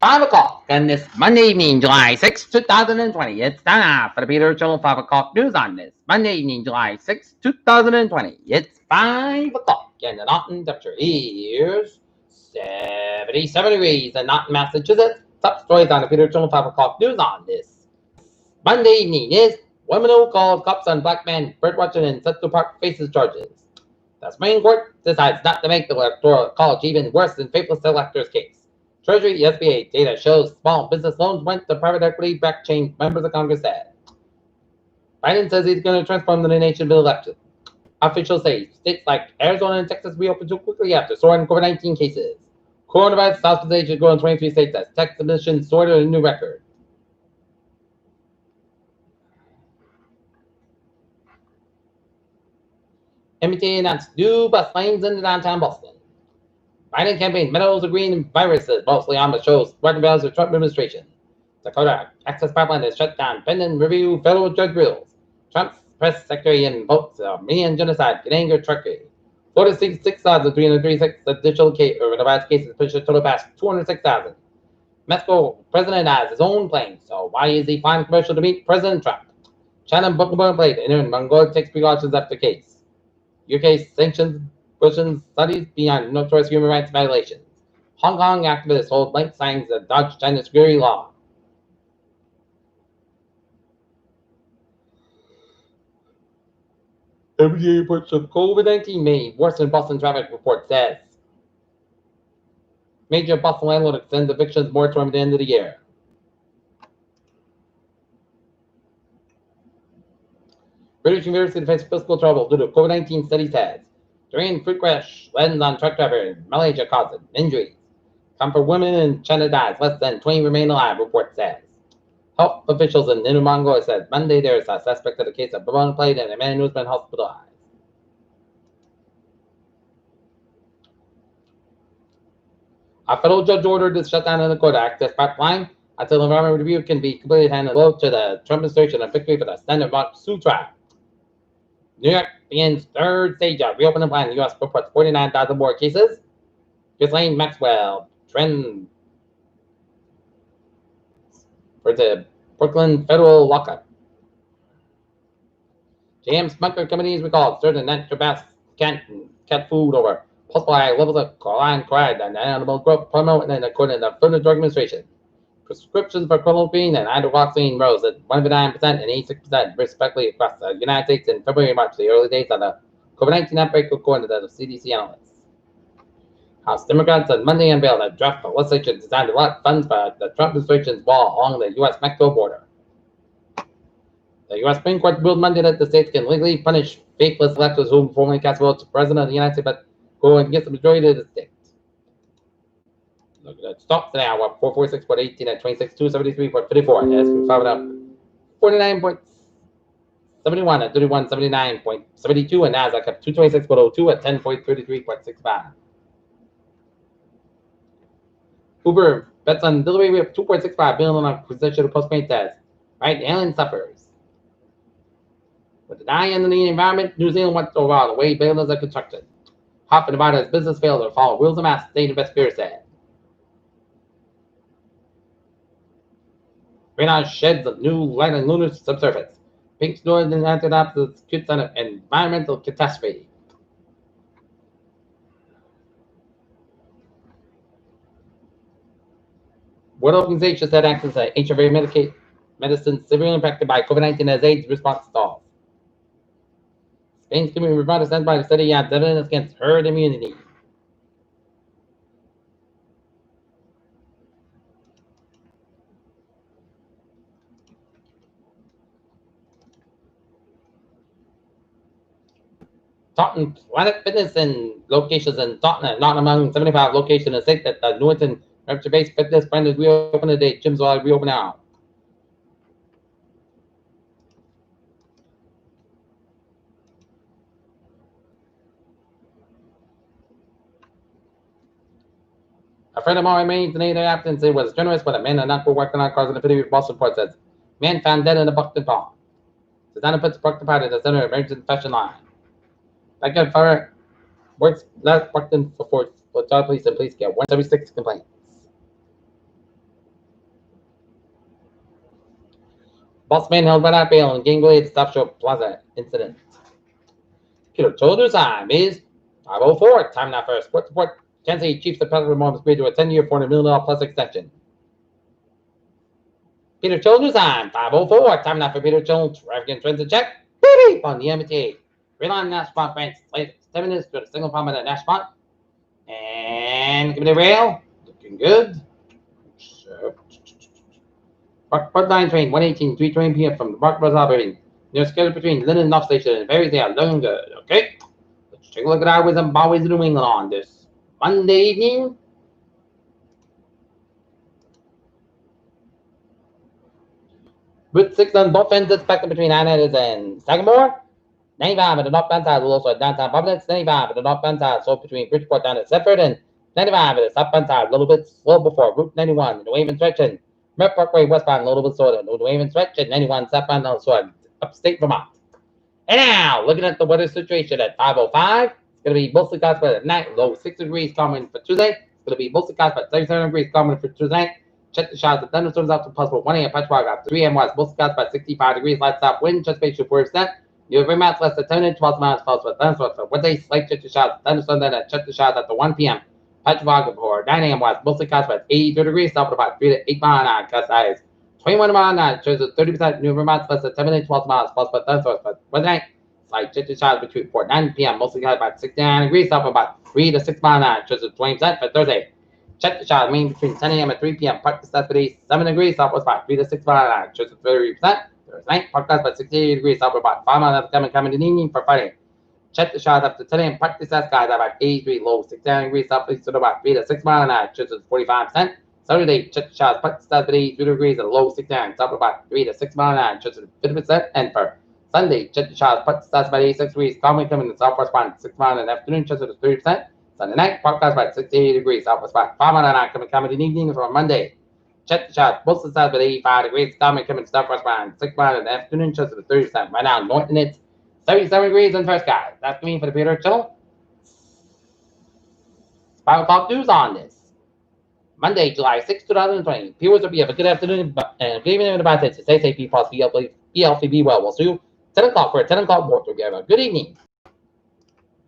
5 o'clock on this Monday evening, July 6, 2020. It's time for the Peter Channel 5 o'clock news on this Monday evening, July 6, 2020. It's 5 o'clock and the Norton temperature is 77 degrees in Norton, Massachusetts. Top stories on the Peter Channel 5 o'clock news on this Monday evening is woman who called cops on black man birdwatching in Central Park faces charges. The Supreme Court decides not to make the Electoral College even worse than faithless electors' case. Treasury SBA data shows small business loans went to private equity backed chain, members of Congress said. Biden says he's going to transform the nation mid-election. Officials say states like Arizona and Texas reopened too quickly after soaring COVID-19 cases. Coronavirus hospitalizations grow in 23 states as Texas admissions soared to a new record. MBTA announced new bus lanes in downtown Boston. Biden campaign meadows of green viruses mostly on the shows threatened by the Trump administration. Dakota access pipeline is shut down pending review federal judge rules. Trump's press secretary invokes Armenian genocide can anger Turkey. Florida sees 6,336 additional coronavirus cases, push the total past 206,000. Mexico president has his own plane, so why is he flying commercial to meet President Trump? China bookable plate in Mongolia takes precautions after case. UK sanctions questions studies beyond notorious human rights violations. Hong Kong activists hold blank signs that dodge China's security law. MBA reports of COVID-19 may worsen Boston traffic report says. Major Boston landlord extends evictions moratorium at the end of the year. British University faces fiscal trouble due to COVID-19 study says. During fruit crash lands on truck driver in Malaysia causes injuries. Comfort women in China dies. Less than 20 remain alive, report says. Health officials in Inner Mongolia said Monday there is a suspect of the case of bubonic plague and a man who has been hospitalized. A federal judge ordered the shutdown of the Dakota access pipeline until environmental review can be completed and vote to the Trump administration a victory for the Standard Rock Sioux tribe. New York begins third stage of reopening plan. The U.S. reports 49,000 more cases. Ghislaine Maxwell trend for the Brooklyn federal lockup. GM Smucker companies recalled certain natural bass cat food over possible high levels of choline chloride and animal growth hormone, and according to the Food and Drug Administration. Prescriptions for chloroquine and hydroxychloroquine rose at 109% and 86% respectively across the United States in February and March, the early days of the COVID-19 outbreak, according to the CDC analysts. House Democrats on Monday unveiled a draft legislation designed to lock funds for the Trump administration's wall along the U.S.-Mexico border. The U.S. Supreme Court ruled Monday that the states can legally punish faithless electors who formally cast votes for President of the United States but go against the majority of the states. Look at that. Stocks now up 446.18 at 26,273.54. S&P 500 49.71 at 3179.72, and Nasdaq up 226.02 at 10.33.65. Uber bets on delivery of 2.65 billion on acquisition of Postmates says. Right, the alien suffers. With the eye on the environment, New Zealand wants to overhaul the way buildings are constructed. Half of Nevada's business failed to follow rules of mass, state investigators said. Radar sheds of new light on lunar subsurface. Pink snows and antidotes cute on an environmental catastrophe. World Organization said access to HIV medicine severely impacted by COVID-19 as AIDS response stalls. Spain's community report sent by the study adds evidence against herd immunity. Taunton Planet Fitness and locations in Taunton, not among 75 locations in the state that the Newington Rapture-based fitness brand is reopened today. Gyms will reopen now. A friend of mine remains in either absence. It was generous, but a man and not for working on cars in the city of Boston Port says, man found dead in the Buckton Pond. Designer puts Buckton Pond at the center of emergency fashion line. Backyard fire works last Buckton for police and police get 176 complaints. Bossman held by that bail and Gangway Stop Show Plaza incident. Peter Childers time is 5:04. Time now for a sports report. Kansas City Chiefs appeal reforms agreed to a 10-year, $400 million plus extension. Peter Childers time 5:04. Time now for Peter Childers. Traffic transit check. Beep on the MTA. Green line Nash spot France. Late 7 minutes to a single problem at Nash spot. And give me the rail. Looking good. Park 9 train 118, 3:20 p.m. from the Park Bus operating. Near scheduled between Linden North Station and Ferry. They are looking good. Okay. Let's take a look at our Wiz and Bowies in New England on this Monday evening. Route 6 on both ends expected between Anna's and Sagamore. 95 at the northbound side will also at downtown Providence. 95 at the northbound side, so between Bridgeport down at Seaford, and 95 at the southbound side, a little bit slow before Route 91, the New Haven stretch, and Merritt Parkway westbound, a little bit slower, the New Haven stretch, and 91 southbound, also upstate Vermont. And now, looking at the weather situation at 5:05, it's going to be mostly cloudy at night, low 60 degrees common for Tuesday. It's going to be mostly cloudy at 37 degrees common for Tuesday. Check the showers of thunderstorms out to possible 1 a.m. Patchwork after 3 a.m. west, mostly cloudy at 65 degrees, light south wind, just spatial 40%. New Vermont less than 10 to 12 miles close with thunderstorms for Wednesday, slight check the showers, thunderstorms, then check the showers after 1 p.m. Patchwork for 9 a.m. west, mostly cloudy at 82 degrees, south about 3 to 8 miles an hour, gust eyes. 21 miles an hour, shows a 30% New Vermont less than 7 to 12 miles close with thunderstorms for Wednesday. Slight check the showers between 4 and 9 p.m. Mostly cloudy about 69 degrees, south about 3 to 6 miles an hour, shows a 20% for Thursday. Check the showers mean between 10 a.m. and 3 p.m. Park Necessity 7 degrees, southwest about 3 to 6 miles an hour, shows a 30%. Thursday night, Park about 68 degrees, south about 5 miles coming in the evening for Friday. Check the showers up to 10 a.m. Park skies about 83, low 69 degrees, southeast to about 3 to 6 miles an hour, shows a 45%. Saturday, check the showers, Park about 82 degrees and low 69, south about 3 to 6 miles an hour, shows a 50%. And for Sunday, check the showers, Park about 86 degrees, calmly coming in the southwest about 6 miles in the afternoon, shows a 30%. Sunday night, Park about 68 degrees, southwest about 5 miles an hour, coming in the evening for Monday. Check the shot. Both the sides with 85 degrees. Coming southwest around 6 miles in the afternoon, just at 30%. Right now, north and it's 37 degrees in first sky. That's me for the Peter Channel. 5 o'clock news on this. Monday, July 6, 2020. Viewers, hope you have a good afternoon and good evening about this. Stay safe, be positive, be healthy, be well. We'll see you 10 o'clock for a 10 o'clock board together. Good evening.